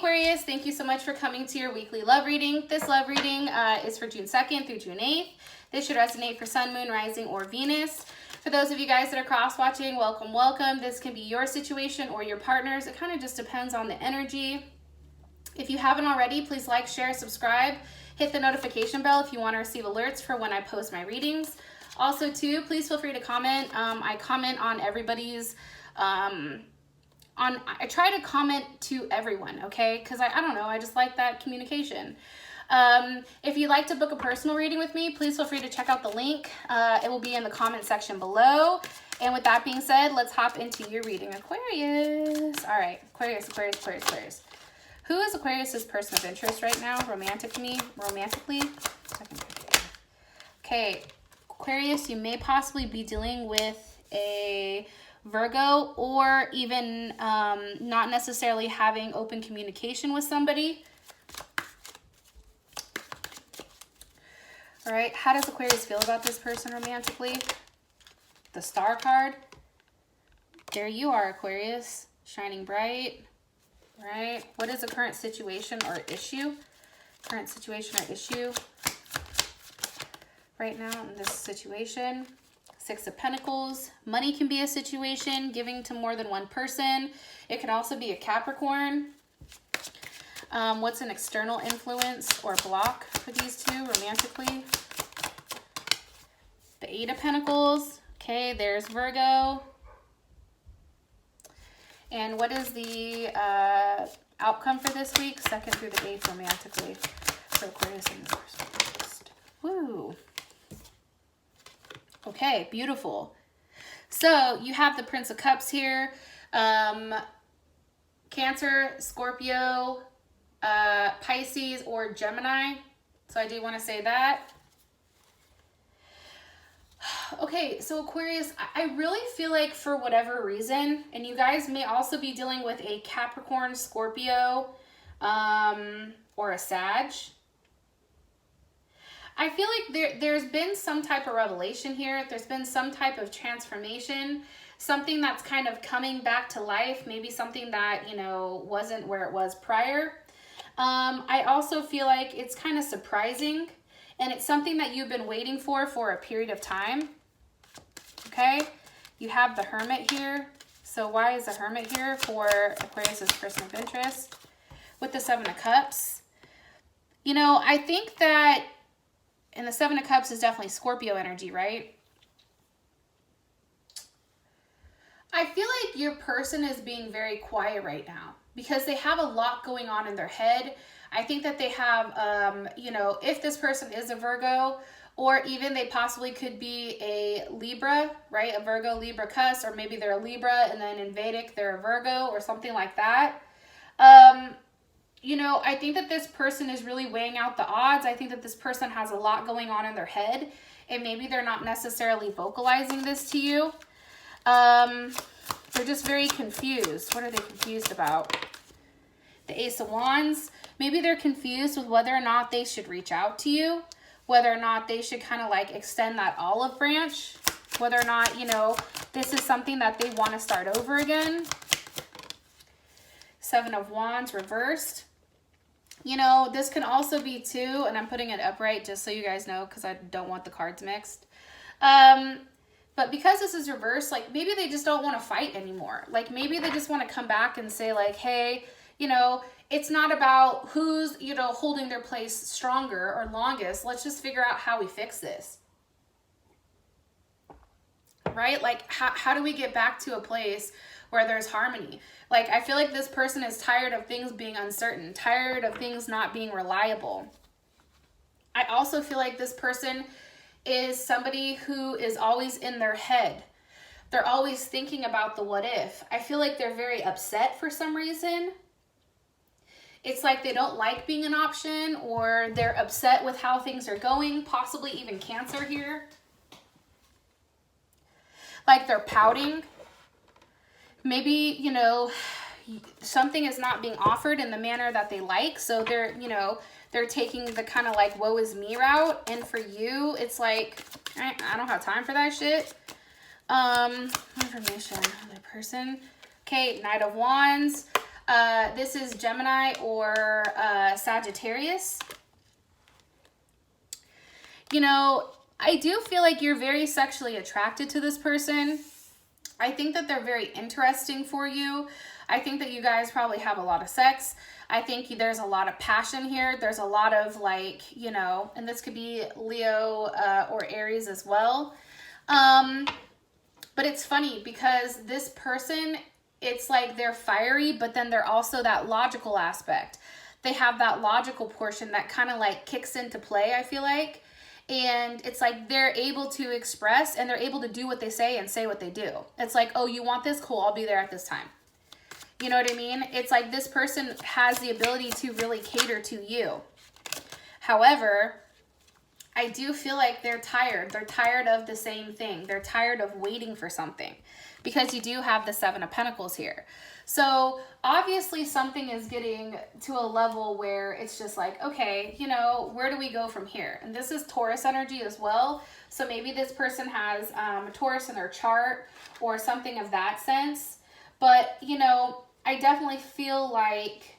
Aquarius, thank you so much for coming to your weekly love reading. This love reading is for June 2nd through June 8th. This should resonate for Sun, Moon, Rising, or Venus. For those of you guys that are cross-watching, welcome, welcome. This can be your situation or your partner's. It kind of just depends on the energy. If you haven't already, please like, share, subscribe. Hit the notification bell if you want to receive alerts for when I post my readings. Also, too, please feel free to comment. I comment on everybody's... I try to comment to everyone, okay? Because I don't know, I just like that communication. If you'd like to book a personal reading with me, please feel free to check out the link. It will be in the comment section below. And with that being said, let's hop into your reading, Aquarius. All right, Aquarius, Aquarius, Aquarius, Aquarius. Who is Aquarius's person of interest right now, romantically? Okay, Aquarius, you may possibly be dealing with a Virgo, or even not necessarily having open communication with somebody. All right, how does Aquarius feel about this person romantically? The Star card. There you are, Aquarius, shining bright. Right? What is the current situation or issue? Current situation or issue right now in this situation. Six of Pentacles. Money can be a situation, giving to more than one person. It could also be a Capricorn. What's an external influence or block for these two romantically? The Eight of Pentacles. Okay, there's Virgo. And what is the outcome for this week? 2nd through the 8th romantically for Aquarius in this person. Woo. Okay, beautiful. So you have the Prince of Cups here. Cancer, Scorpio, Pisces, or Gemini. So I do want to say that. Okay, so Aquarius, I really feel like for whatever reason, and you guys may also be dealing with a Capricorn, Scorpio, or a Sag. I feel like there's been some type of revelation here. There's been some type of transformation, something that's kind of coming back to life, maybe something that, you know, wasn't where it was prior. I also feel like it's kind of surprising, and it's something that you've been waiting for a period of time. Okay, you have the Hermit here. So why is the Hermit here for Aquarius's person of interest? With the Seven of Cups. You know, I think that, and the Seven of Cups is definitely Scorpio energy, right? I feel like your person is being very quiet right now because they have a lot going on in their head. I think that they have, you know, if this person is a Virgo, or even they possibly could be a Libra, right? A Virgo, Libra, Cus, or maybe they're a Libra and then in Vedic they're a Virgo or something like that. You know, I think that this person is really weighing out the odds. I think that this person has a lot going on in their head, and maybe they're not necessarily vocalizing this to you. They're just very confused. What are they confused about? The Ace of Wands. Maybe they're confused with whether or not they should reach out to you, whether or not they should kind of like extend that olive branch, whether or not, you know, this is something that they want to start over again. Seven of Wands reversed. You know, this can also be too, and I'm putting it upright just so you guys know because I don't want the cards mixed. But because this is reversed, like maybe they just don't want to fight anymore. Like maybe they just want to come back and say like, hey, you know, it's not about who's, you know, holding their place stronger or longest. Let's just figure out how we fix this. Right? Like, how do we get back to a place where there's harmony? Like, I feel like this person is tired of things being uncertain, tired of things not being reliable. I also feel like this person is somebody who is always in their head. They're always thinking about the what if. I feel like they're very upset for some reason. It's like they don't like being an option, or they're upset with how things are going, possibly even Cancer here. Like they're pouting. Maybe, you know, something is not being offered in the manner that they like. So they're, you know, they're taking the kind of like woe is me route. And for you, it's like, I don't have time for that shit. Information on the person. Okay, Knight of Wands. This is Gemini or Sagittarius. You know, I do feel like you're very sexually attracted to this person. I think that they're very interesting for you. I think that you guys probably have a lot of sex. I think there's a lot of passion here. There's a lot of like, you know, and this could be Leo or Aries as well. But it's funny because this person, it's like they're fiery, but then they're also that logical aspect. They have that logical portion that kind of like kicks into play, I feel like. And it's like they're able to express and they're able to do what they say and say what they do. It's like, oh, you want this? Cool, I'll be there at this time. You know what I mean? It's like this person has the ability to really cater to you. However, I do feel like they're tired. They're tired of the same thing. They're tired of waiting for something because you do have the Seven of Pentacles here. So obviously something is getting to a level where it's just like, okay, you know, where do we go from here? And this is Taurus energy as well. So maybe this person has Taurus in their chart or something of that sense. But, you know, I definitely feel like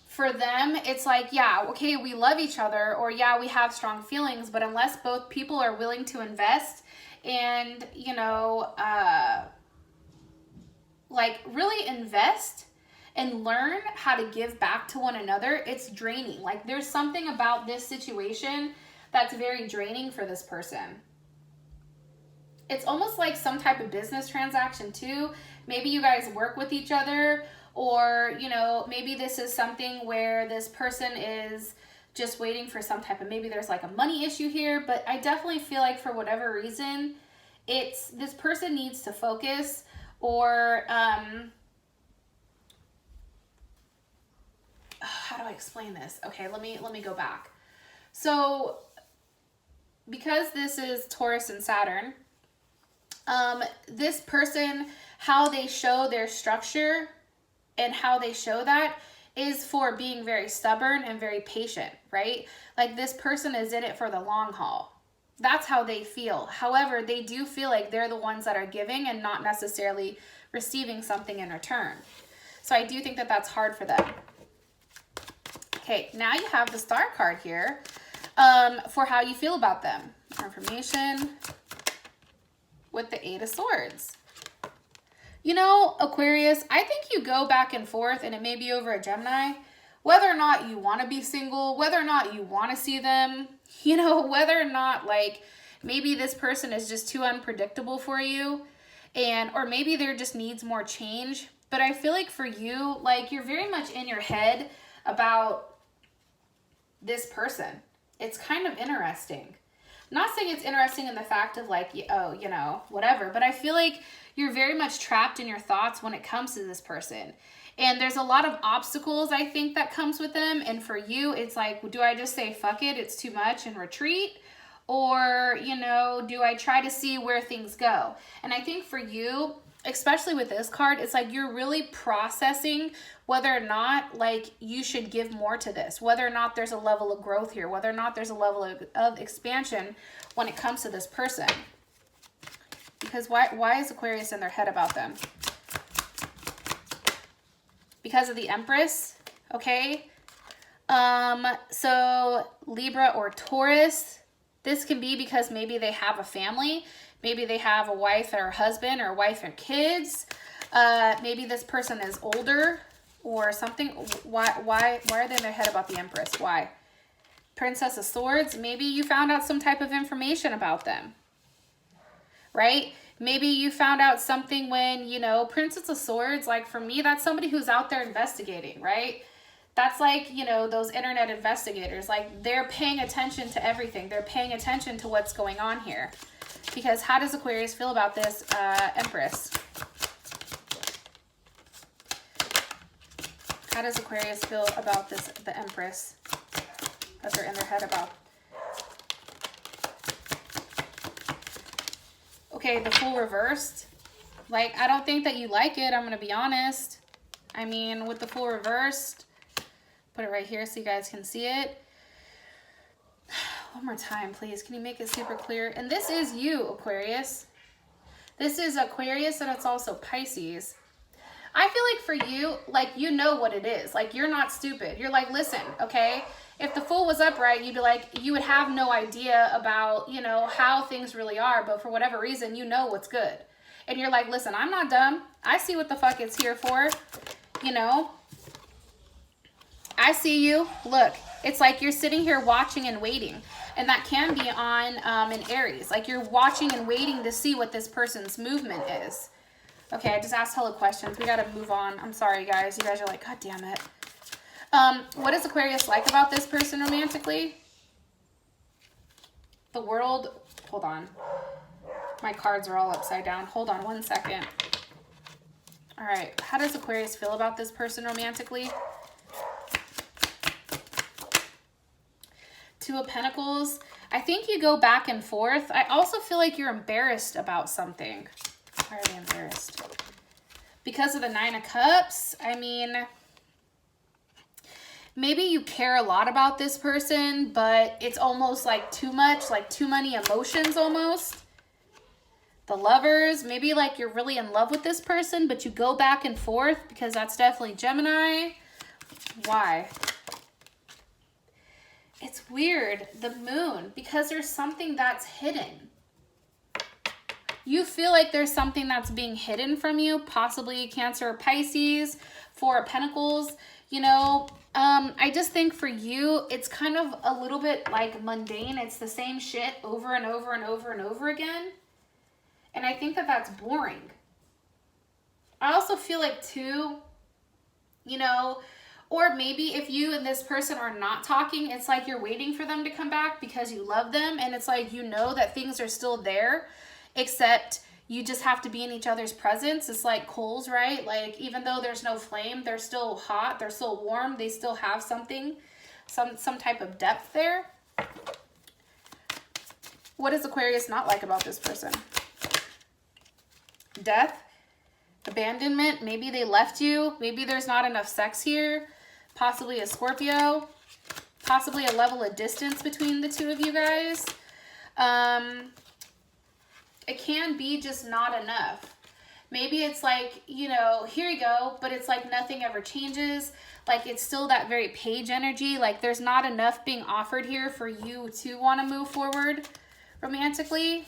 for them, it's like, yeah, okay, we love each other, or yeah, we have strong feelings, but unless both people are willing to invest and, you know, like really invest and learn how to give back to one another, it's draining. Like there's something about this situation that's very draining for this person. It's almost like some type of business transaction too. Maybe you guys work with each other, or, you know, maybe this is something where this person is just waiting for some type of, maybe there's like a money issue here, but I definitely feel like for whatever reason, it's this person needs to focus, or how do I explain this? Okay, let me go back. So because this is Taurus and Saturn, this person, how they show their structure and how they show that is for being very stubborn and very patient, right? Like this person is in it for the long haul. That's how they feel. However, they do feel like they're the ones that are giving and not necessarily receiving something in return. So I do think that that's hard for them. Okay, now you have the Star card here for how you feel about them. More information with the Eight of Swords. You know, Aquarius, I think you go back and forth, and it may be over a Gemini, whether or not you want to be single, whether or not you want to see them, you know, whether or not, like, maybe this person is just too unpredictable for you, and, or maybe there just needs more change. But I feel like for you, like, you're very much in your head about this person. It's kind of interesting. I'm not saying it's interesting in the fact of like, oh, you know, whatever, but I feel like you're very much trapped in your thoughts when it comes to this person. And there's a lot of obstacles, I think, that comes with them. And for you, it's like, do I just say, fuck it, it's too much and retreat? Or, you know, do I try to see where things go? And I think for you, especially with this card, it's like you're really processing whether or not like you should give more to this, whether or not there's a level of growth here, whether or not there's a level of expansion when it comes to this person. Because why is Aquarius in their head about them? Because of the Empress, okay? So Libra or Taurus, this can be because maybe they have a family. Maybe they have a wife or a husband, or a wife and kids. Maybe this person is older or something. Why are they in their head about the Empress? Why? Princess of Swords, maybe you found out some type of information about them, right? Maybe you found out something when, you know, Princess of Swords, like for me, that's somebody who's out there investigating, right? That's like, you know, those internet investigators, like they're paying attention to everything. They're paying attention to what's going on here. Because how does Aquarius feel about this Empress? How does Aquarius feel about this, the Empress, that they're in their head about? Okay, the Fool reversed. Like, I don't think that you like it, I'm going to be honest. I mean, with the Fool reversed, put it right here so you guys can see it. One more time, please. Can you make it super clear? And this is you, Aquarius. This is Aquarius, and it's also Pisces. I feel like for you, like, you know what it is. Like, you're not stupid. You're like, listen, okay, if the Fool was upright, you'd be like, you would have no idea about, you know, how things really are, but for whatever reason, you know what's good. And you're like, listen, I'm not dumb. I see what the fuck it's here for, you know. I see you. Look, it's like you're sitting here watching and waiting. And that can be on in Aries. Like, you're watching and waiting to see what this person's movement is. Okay, I just asked hella questions. We got to move on. I'm sorry, guys. You guys are like, God damn it. What is Aquarius like about this person romantically? The world. Hold on. My cards are all upside down. Hold on one second. All right. How does Aquarius feel about this person romantically? Two of Pentacles. I think you go back and forth. I also feel like you're embarrassed about something. Why are they embarrassed? Because of the Nine of Cups. I mean, maybe you care a lot about this person, but it's almost like too much, like too many emotions almost. The Lovers. Maybe like you're really in love with this person, but you go back and forth because that's definitely Gemini. Why? It's weird. The Moon. Because there's something that's hidden. You feel like there's something that's being hidden from you, possibly Cancer or Pisces, Four of Pentacles. You know, I just think for you, it's kind of a little bit like mundane. It's the same shit over and over and over and over again. And I think that that's boring. I also feel like too, you know, or maybe if you and this person are not talking, it's like you're waiting for them to come back because you love them. And it's like, you know that things are still there, except you just have to be in each other's presence. It's like coals, right? Like, even though there's no flame, they're still hot, they're still warm, they still have something, some type of depth there. What does Aquarius not like about this person? Death, abandonment, maybe they left you, maybe there's not enough sex here, possibly a Scorpio, possibly a level of distance between the two of you guys. It can be just not enough. Maybe it's like, you know, here you go, but it's like nothing ever changes. Like, it's still that very page energy. Like, there's not enough being offered here for you to want to move forward romantically.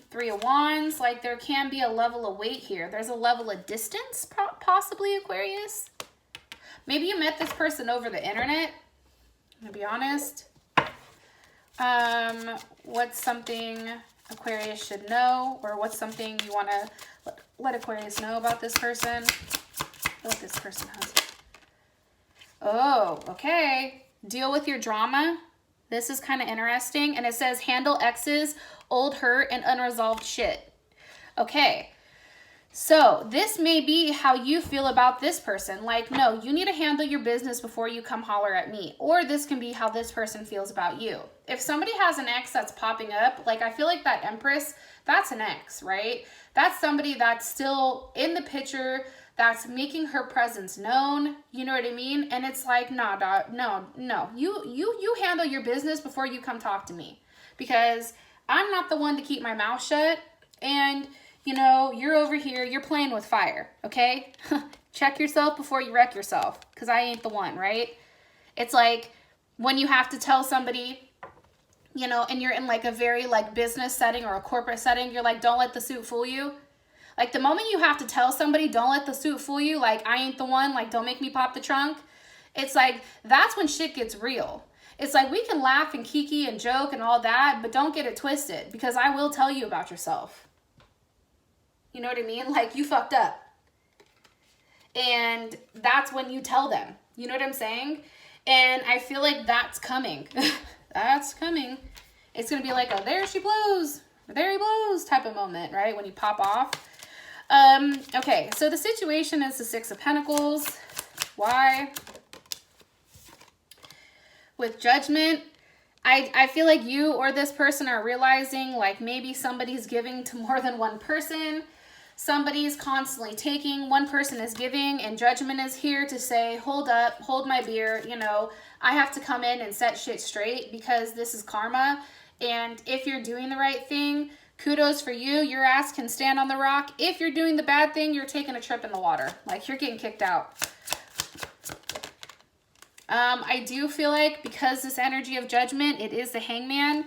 Three of Wands. Like, there can be a level of weight here. There's a level of distance, possibly, Aquarius. Maybe you met this person over the internet. I'm gonna be honest. What's something Aquarius should know, or what's something you want to let Aquarius know about this person? What this person has. Oh, okay. Deal with your drama. This is kind of interesting. And it says handle exes, old hurt, and unresolved shit. Okay. So this may be how you feel about this person. Like, no, you need to handle your business before you come holler at me. Or this can be how this person feels about you. If somebody has an ex that's popping up, like, I feel like that Empress, that's an ex, right? That's somebody that's still in the picture, that's making her presence known. You know what I mean? And it's like, nah, dog, no. You handle your business before you come talk to me. Because I'm not the one to keep my mouth shut. And you know, you're over here, you're playing with fire, okay? Check yourself before you wreck yourself, because I ain't the one, right? It's like when you have to tell somebody, you know, and you're in like a very like business setting or a corporate setting, you're like, don't let the suit fool you. Like, the moment you have to tell somebody, don't let the suit fool you, like, I ain't the one, like, don't make me pop the trunk. It's like, that's when shit gets real. It's like, we can laugh and kiki and joke and all that, but don't get it twisted, because I will tell you about yourself. You know what I mean? Like, you fucked up. And that's when you tell them. You know what I'm saying? And I feel like that's coming. That's coming. It's going to be like a there she blows, there he blows type of moment, right? When you pop off. Okay, so the situation is the Six of Pentacles. Why? With Judgment, I feel like you or this person are realizing like maybe somebody's giving to more than one person. Somebody's constantly taking, one person is giving, and Judgment is here to say, hold up, hold my beer, you know, I have to come in and set shit straight because this is karma. And if you're doing the right thing, Kudos for you. Your ass can stand on the rock. If you're doing the bad thing, you're taking a trip in the water. Like, you're getting kicked out. I do feel like because this energy of judgment, it is the Hangman,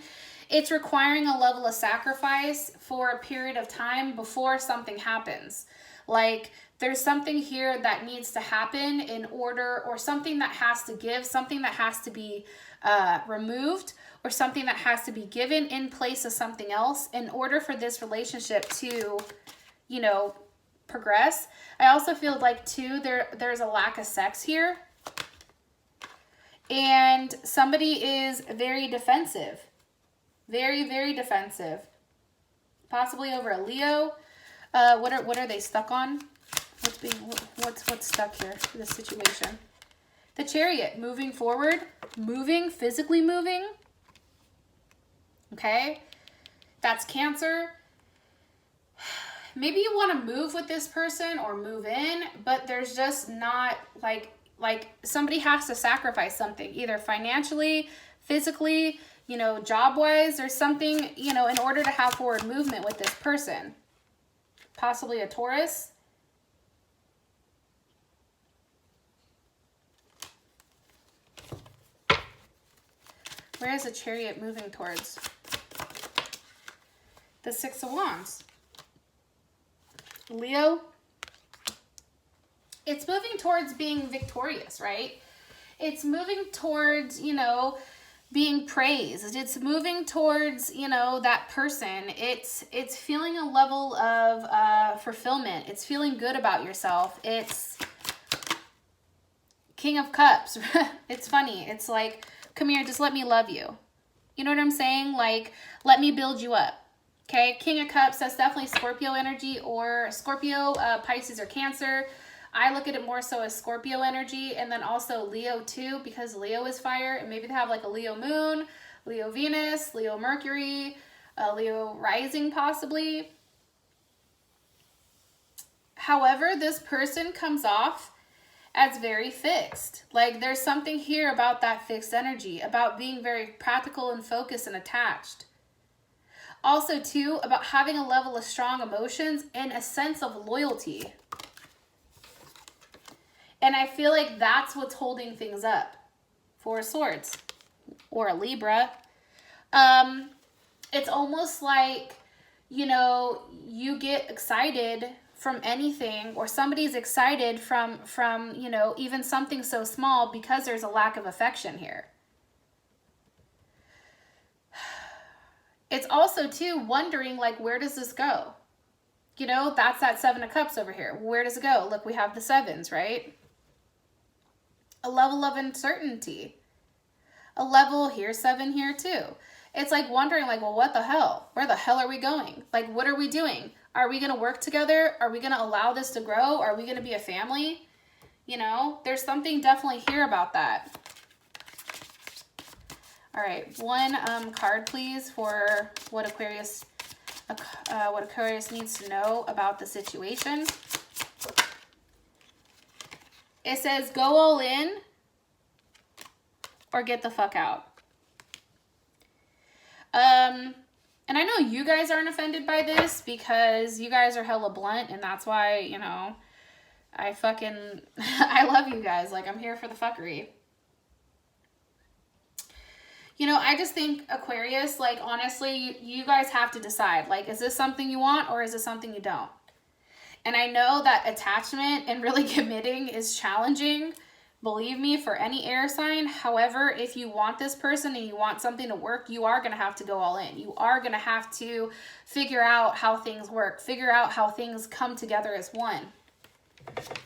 it's requiring a level of sacrifice for a period of time before something happens. Like, there's something here that needs to happen in order, or something that has to give, something that has to be removed, or something that has to be given in place of something else in order for this relationship to, you know, progress. I also feel like, too, there's a lack of sex here. And somebody is very defensive. Very, very defensive. Possibly over a Leo. What are they stuck on? What's stuck here for this situation? The Chariot, moving forward, moving, physically moving. Okay? That's Cancer. Maybe you want to move with this person or move in, but there's just not like somebody has to sacrifice something, either financially, physically, you know, job-wise, or something, you know, in order to have forward movement with this person. Possibly a Taurus. Where is the Chariot moving towards? The Six of Wands. Leo. It's moving towards being victorious, right? It's moving towards, you know, being praised. It's moving towards, you know, that person. It's feeling a level of fulfillment. It's feeling good about yourself. It's King of Cups. It's funny. It's like, come here, just let me love you. You know what I'm saying? Like, let me build you up. Okay, King of Cups, that's definitely Scorpio energy, or Scorpio, Pisces, or Cancer. I look at it more so as Scorpio energy, and then also Leo too, because Leo is fire, and maybe they have like a Leo moon, Leo Venus, Leo Mercury, Leo rising possibly. However, this person comes off as very fixed. Like, there's something here about that fixed energy, about being very practical and focused and attached. Also too, about having a level of strong emotions and a sense of loyalty. And I feel like that's what's holding things up. Four of Swords, or a Libra. It's almost like, you know, you get excited from anything, or somebody's excited from, you know, even something so small, because there's a lack of affection here. It's also too wondering, like, where does this go? You know, that's that Seven of Cups over here. Where does it go? Look, we have the sevens, right? A level of uncertainty. A level here, seven here too. It's like wondering, like, well, what the hell? Where the hell are we going? Like, what are we doing? Are we going to work together? Are we going to allow this to grow? Are we going to be a family? You know, there's something definitely here about that. All right, one card, please, for what Aquarius needs to know about the situation. It says, go all in or get the fuck out. And I know you guys aren't offended by this, because you guys are hella blunt, and that's why, you know, I love you guys. Like, I'm here for the fuckery. You know, I just think, Aquarius, like, honestly, you guys have to decide. Like, is this something you want, or is this something you don't? And I know that attachment and really committing is challenging, believe me, for any air sign. However, if you want this person and you want something to work, you are going to have to go all in. You are going to have to figure out how things work, figure out how things come together as one.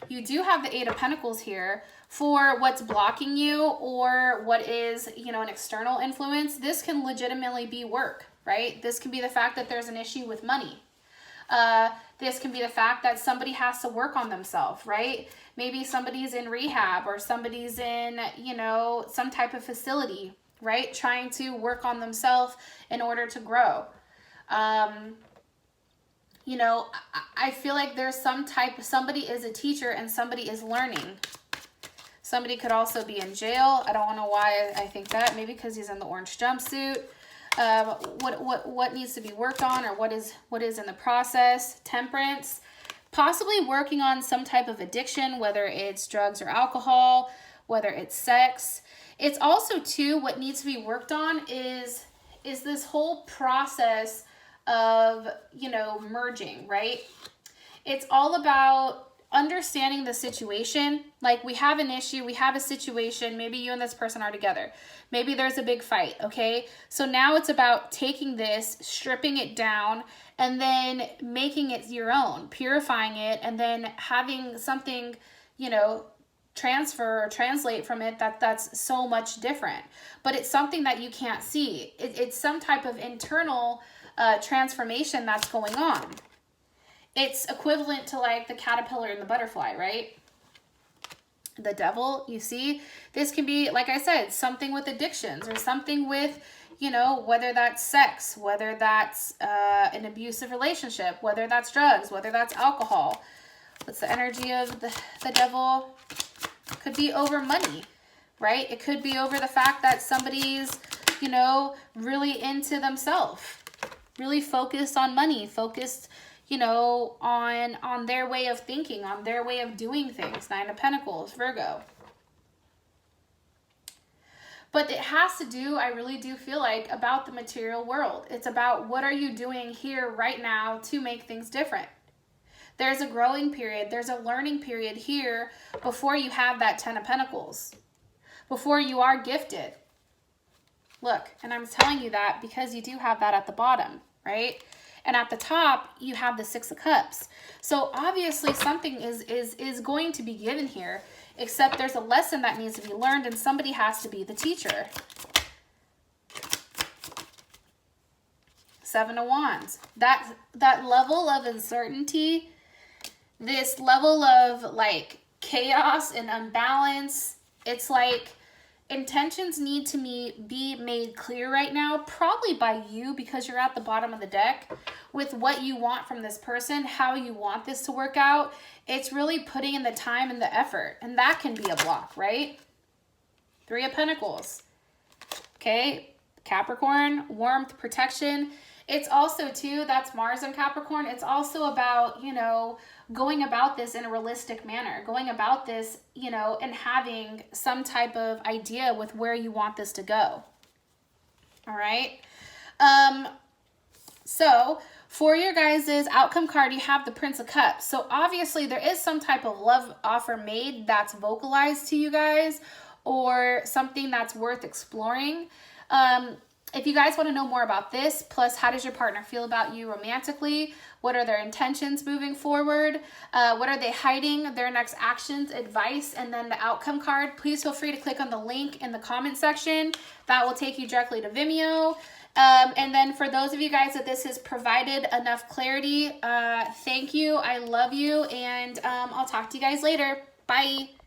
You do have the Eight of Pentacles here for what's blocking you, or what is, you know, an external influence. This can legitimately be work, right? This can be the fact that there's an issue with money. This can be the fact that somebody has to work on themselves, right? Maybe somebody's in rehab, or somebody's in, you know, some type of facility, right? Trying to work on themselves in order to grow. You know, I feel like there's somebody is a teacher and somebody is learning. Somebody could also be in jail. I don't know why I think that. Maybe because he's in the orange jumpsuit. what needs to be worked on, or what is in the process. Temperance, possibly working on some type of addiction, whether it's drugs or alcohol, whether it's sex. It's also too, what needs to be worked on is this whole process of, you know, merging, right? It's all about understanding the situation. Like, we have an issue, we have a situation, maybe you and this person are together. Maybe there's a big fight, okay? So now it's about taking this, stripping it down, and then making it your own, purifying it, and then having something, you know, transfer or translate from it that's so much different. But it's something that you can't see. It's some type of internal transformation that's going on. It's equivalent to like the caterpillar and the butterfly, right? The devil, you see, this can be, like I said, something with addictions, or something with, you know, whether that's sex, whether that's an abusive relationship, whether that's drugs, whether that's alcohol. What's the energy of the devil? Could be over money, right? It could be over the fact that somebody's, you know, really into themselves, really focused on money, focused, you know, on their way of thinking, on their way of doing things. Nine of Pentacles, Virgo. But it has to do, I really do feel like, about the material world. It's about what are you doing here right now to make things different. There's a growing period, there's a learning period here before you have that Ten of Pentacles, before you are gifted. Look, and I'm telling you that because you do have that at the bottom, right? And at the top, you have the Six of Cups. So obviously something is going to be given here, except there's a lesson that needs to be learned, and somebody has to be the teacher. Seven of Wands. That level of uncertainty, this level of like chaos and unbalance, it's like intentions need to be made clear right now, probably by you, because you're at the bottom of the deck, with what you want from this person, how you want this to work out. It's really putting in the time and the effort, and that can be a block, right? Three of Pentacles. Okay, Capricorn, warmth, protection. It's also too, that's Mars and Capricorn. It's also about, you know, going about this in a realistic manner, going about this, you know, and having some type of idea with where you want this to go. All right. So for your guys' outcome card, you have the Prince of Cups. So obviously there is some type of love offer made that's vocalized to you guys, or something that's worth exploring. If you guys want to know more about this, plus how does your partner feel about you romantically? What are their intentions moving forward? What are they hiding? Their next actions, advice, and then the outcome card. Please feel free to click on the link in the comment section. That will take you directly to Vimeo. And then for those of you guys that this has provided enough clarity, thank you. I love you. And I'll talk to you guys later. Bye.